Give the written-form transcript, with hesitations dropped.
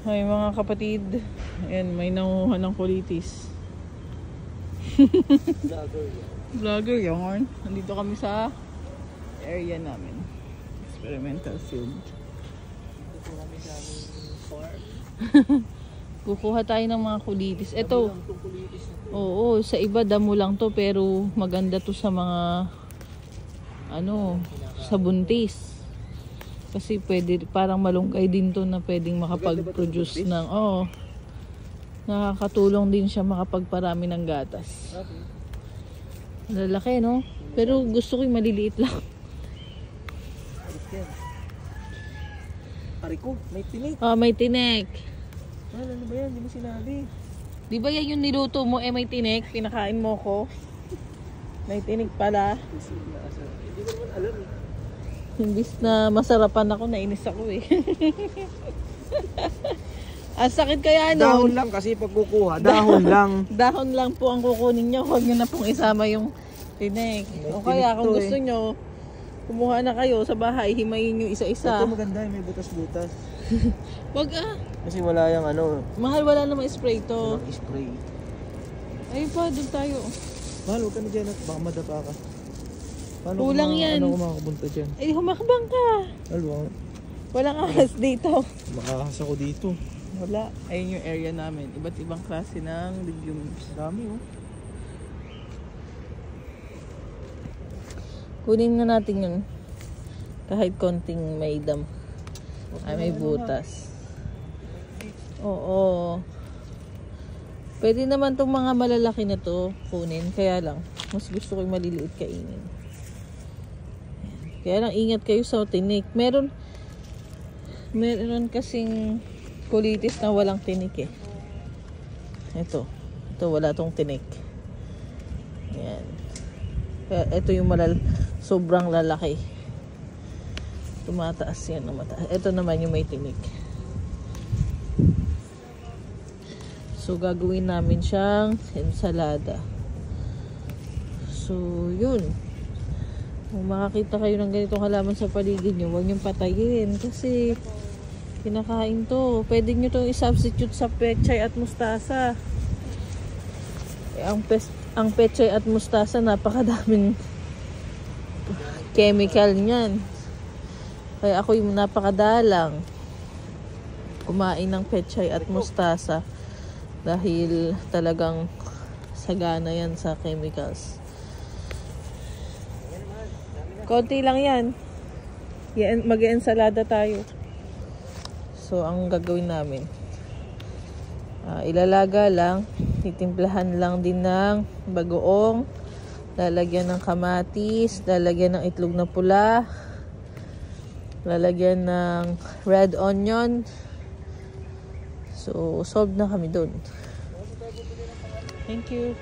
Ay mga kapatid, ayan, may nanguha ng kulitis. Vlogger yarn. Nandito kami sa area namin. Experimental field. Dito kami sa farm. Kukuha tayo ng mga kulitis. Ito, oo, sa iba damo lang to, pero maganda to sa mga ano, sa buntis. Kasi pwede, parang malunggay din to na pwedeng makapag-produce ng, oo. Nakakatulong din siya makapagparami ng gatas. Lalaki, no? Pero gusto ko yung maliliit lang. Ariko, may tinik. Oh, may tinik. Ano ba yan? Hindi mo sinabi. Di ba yan yung niluto mo, may tinik? Pinakain mo ko. May tinik pala. Hindi ko naman alam eh. Imbis na masarapan ako, nainis ako eh. Ang sakit kaya nun. Dahon lang kasi pag kukuha. Dahon lang. Dahon lang po ang kukunin nyo. Huwag nyo na pong isama yung tinik. O kaya kung gusto nyo, kumuha na kayo sa bahay, himayin nyo isa-isa. Ito maganda, may butas-butas. Wag ah. Kasi wala yung ano. Mahal, wala namang spray to. Walang spray. Ayun pa, doon tayo. Mahal, huwag ka na dyan at baka madapa ka. Paano Kulang yan. Ano kung makakapunta dyan? Eh, humakbang ka. Alwa, Walang ahas dito. makahas ako dito. Wala. Ayun yung area namin. Iba't ibang klase ng legumes. Dami oh. Kunin na natin yun. Kahit konting may dam. Ay, may butas. Oo. Pwede naman tong mga malalaki na to kunin. Kaya lang, mas gusto ko yung maliliit kainin. Kaya lang, ingat kayo sa tinik. Meron kasing kulitis na walang tinik eh. Ito wala tong tinik. Ayan. Kaya ito yung sobrang lalaki. Tumataas yan na mataas. Ito naman yung may tinik. So gagawin namin siyang ensalada. So yun. Kung makakita kayo ng ganitong halaman sa paligid nyo, huwag niyong patayin kasi kinakain to. Pwede nyo itong i-substitute sa pechay at mustasa. Ang pechay at mustasa, napakadaming chemical niyan. Kaya ako yung napakadalang kumain ng pechay at mustasa dahil talagang sagana yan sa chemicals. Konti lang yan. Mag-ensalada tayo. So, ang gagawin namin, ilalaga lang, titimplahan lang din ng bagoong, lalagyan ng kamatis, lalagyan ng itlog na pula, lalagyan ng red onion. So, solved na kami dun. Thank you.